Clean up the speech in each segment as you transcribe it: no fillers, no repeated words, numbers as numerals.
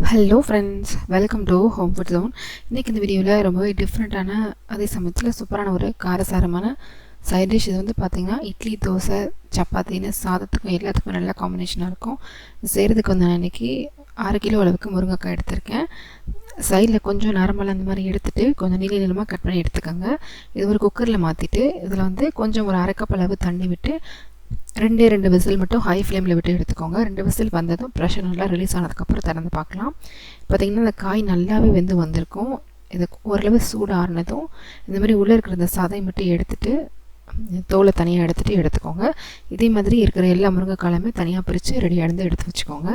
Hello friends, welcome to home food zone. இன்றைக்கி இந்த வீடியோவில் ரொம்பவே டிஃப்ரெண்ட்டான அதே சமயத்தில் சூப்பரான ஒரு காரசாரமான சைட் டிஷ். இது வந்து பார்த்திங்கன்னா இட்லி, தோசை, சப்பாத்தின்னு சாதத்துக்கும் எல்லாத்துக்கும் நல்ல காம்பினேஷனாக இருக்கும். செய்கிறதுக்கு வந்து நான் இன்றைக்கி 6 கிலோ அளவுக்கு முருங்கைக்காய் எடுத்திருக்கேன். சைடில் கொஞ்சம் நார்மலாக அந்த மாதிரி எடுத்துகிட்டு கொஞ்சம் நீளமாக கட் பண்ணி எடுத்துக்கோங்க. இது ஒரு குக்கரில் மாற்றிட்டு இதில் வந்து கொஞ்சம் ஒரு 1/2 கப் அளவு தண்ணி விட்டு 2 விசில் மட்டும் ஹை ஃப்ளேமில் விட்டு எடுத்துக்கோங்க. 2 விசில் வந்ததும் ப்ரெஷர் நல்லா ரிலீஸ் ஆனதுக்கப்புறம் திறந்து பார்க்கலாம். பார்த்திங்கன்னா அந்த காய் நல்லாவே வெந்து வந்திருக்கும். இது ஓரளவு சூடு ஆறுனதும் இந்த மாதிரி உள்ளே இருக்கிற இந்த சதை மட்டும் எடுத்துகிட்டு தோலை தனியாக எடுத்துக்கோங்க. இதே மாதிரி இருக்கிற எல்லா முருங்கைக்காயுமே தனியாக பிரித்து ரெடியாக இருந்து எடுத்து வச்சுக்கோங்க.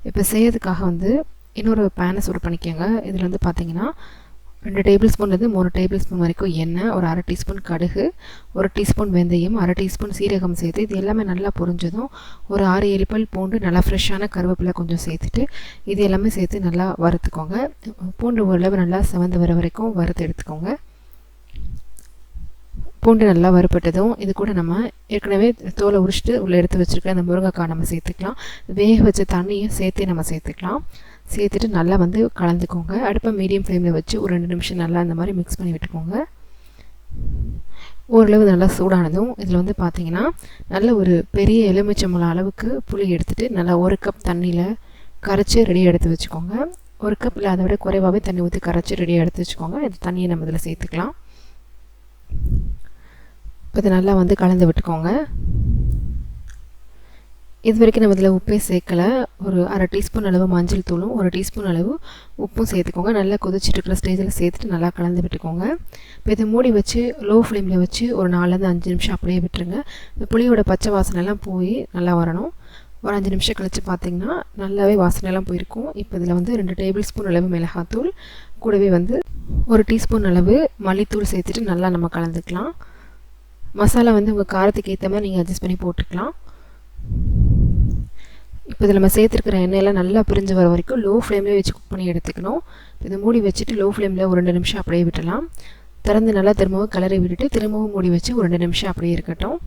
இப்போ செய்யறதுக்காக வந்து இன்னொரு பேனை சூடு பண்ணிக்கோங்க. இதில் வந்து பார்த்திங்கன்னா 2 டேபிள் ஸ்பூன்லேருந்து 3 டேபிள் ஸ்பூன் வரைக்கும் எண்ணெய், ஒரு 1/2 டீஸ்பூன் கடுகு, 1 டீஸ்பூன் வெந்தயம், 1/2 டீஸ்பூன் சீரகம் சேர்த்து இது எல்லாமே நல்லா பொரிஞ்சதும் ஒரு 6-7 பல் பூண்டு, நல்லா ஃப்ரெஷ்ஷான கருவேப்பிலை கொஞ்சம் சேர்த்துட்டு இது எல்லாமே சேர்த்து நல்லா வறுத்துக்கோங்க. பூண்டு ஓரளவு நல்லா செவந்து வர வரைக்கும் வறுத்து எடுத்துக்கோங்க. பூண்டு நல்லா வறுப்பட்டதும் இது கூட நம்ம ஏற்கனவே தோலை உரிச்சிட்டு உள்ளே எடுத்து வச்சுருக்க அந்த முருங்கைக்காய் நம்ம சேர்த்துக்கலாம். வேக வச்ச தண்ணியும் சேர்த்து நம்ம சேர்த்துக்கலாம். சேர்த்துட்டு நல்லா வந்து கலந்துக்கோங்க. அடுப்பை மீடியம் ஃப்ளேமில் வச்சு ஒரு 2 நிமிஷம் நல்லா அந்த மாதிரி மிக்ஸ் பண்ணி விட்டுக்கோங்க. ஓரளவு நல்லா சூடானதும் இதில் வந்து பார்த்திங்கன்னா நல்ல ஒரு பெரிய எலுமிச்சம்பழம் அளவுக்கு புளி எடுத்துகிட்டு நல்லா 1 கப் தண்ணியில் கரைச்சி ரெடியாக எடுத்து வச்சுக்கோங்க. 1 கப் இல்லை அதை விட குறைவாகவே தண்ணி ஊற்றி கரைச்சி ரெடியாக எடுத்து வச்சுக்கோங்க. இந்த தண்ணியை நம்ம இதில் சேர்த்துக்கலாம். இப்போ இதை நல்லா வந்து கலந்து விட்டுக்கோங்க. இது வரைக்கும் நம்ம இதில் உப்பே சேர்க்கலை. ஒரு 1/2 டீஸ்பூன் அளவு மஞ்சள் தூளும் 1 டீஸ்பூன் அளவு உப்பும் சேர்த்துக்கோங்க. நல்லா கொதிச்சுட்டு இருக்கிற ஸ்டேஜில் சேர்த்துட்டு நல்லா கலந்து விட்டுக்கோங்க. இப்போ இதை மூடி வச்சு லோ ஃப்ளேமில் வச்சு ஒரு 4-5 நிமிஷம் அப்படியே விட்டுருங்க. இந்த புளியோட பச்சை வாசனைலாம் போய் நல்லா வரணும். ஒரு 5 நிமிஷம் கழித்து பார்த்திங்கன்னா நல்லாவே வாசனைலாம் போயிருக்கும். இப்போ இதில் வந்து 2 டேபிள் ஸ்பூன் அளவு மிளகாத்தூள், கூடவே வந்து 1 டீஸ்பூன் அளவு மல்லித்தூள் சேர்த்துட்டு நல்லா நம்ம கலந்துக்கலாம். மசாலா வந்து உங்கள் காரத்துக்கு ஏற்ற மாதிரி நீங்கள் அட்ஜஸ்ட் பண்ணி போட்டுக்கலாம். இப்போ இதில் நம்ம சேர்த்துருக்கிற எண்ணெயெல்லாம் நல்லா பிரிஞ்சு வர வரைக்கும் லோ ஃப்ளேம்லேயே வச்சு குக் பண்ணி எடுத்துக்கணும். இதை மூடி வச்சுட்டு லோ ஃப்ளேமில் ஒரு 2 நிமிஷம் அப்படியே விட்டலாம். திறந்து நல்லா திரும்பவும் கிளறி விட்டுட்டு திரும்பவும் மூடி வச்சு ஒரு 2 நிமிஷம் அப்படியே இருக்கட்டும்.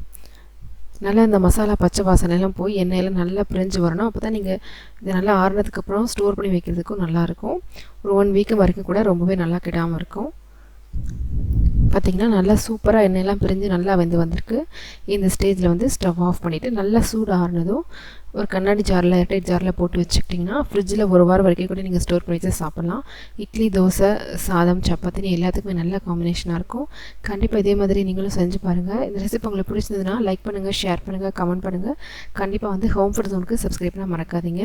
நல்லா இந்த மசாலா பச்சை வாசனைலாம் போய் எண்ணெயெல்லாம் நல்லா பிரிஞ்சு வரணும். அப்போ தான் நீங்கள் இதை நல்லா ஆறுனதுக்கப்புறம் ஸ்டோர் பண்ணி வைக்கிறதுக்கும் நல்லாயிருக்கும். ஒரு 1 வீக் வரைக்கும் கூட ரொம்பவே நல்லா கெடாமல் இருக்கும். பார்த்திங்கன்னா நல்லா சூப்பராக எண்ணெயெல்லாம் பிரிஞ்சு நல்லா வெந்து வந்திருக்கு. இந்த ஸ்டேஜில் வந்து ஸ்டவ் ஆஃப் பண்ணிவிட்டு நல்லா சூடு ஆறுனதும் ஒரு கண்ணாடி ஜாரில், ஏர்டைட் ஜாரில் போட்டு வச்சுக்கிட்டிங்கன்னா ஃப்ரிட்ஜில் 1 வாரம் வரைக்கும் கூட நீங்கள் ஸ்டோர் பண்ணி வச்சு சாப்பிட்லாம். இட்லி, தோசை, சாதம், சப்பாத்தின்னு எல்லாத்துக்குமே நல்ல காம்பினேஷனாக இருக்கும். கண்டிப்பாக இதே மாதிரி நீங்களும் செஞ்சு பாருங்கள். இந்த ரெசிபி உங்களுக்கு பிடிச்சிருந்ததுன்னா லைக் பண்ணுங்கள், ஷேர் பண்ணுங்கள், கமெண்ட் பண்ணுங்கள். கண்டிப்பாக வந்து ஹோம் ஃபுட் ஜோனுக்கு சப்ஸ்கிரைப் பண்ண மறக்காதீங்க.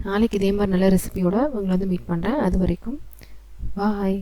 நாளைக்கு இதே மாதிரி நல்ல ரெசிபியோட உங்களை வந்து மீட் பண்ணுறேன். அது வரைக்கும் பாய்.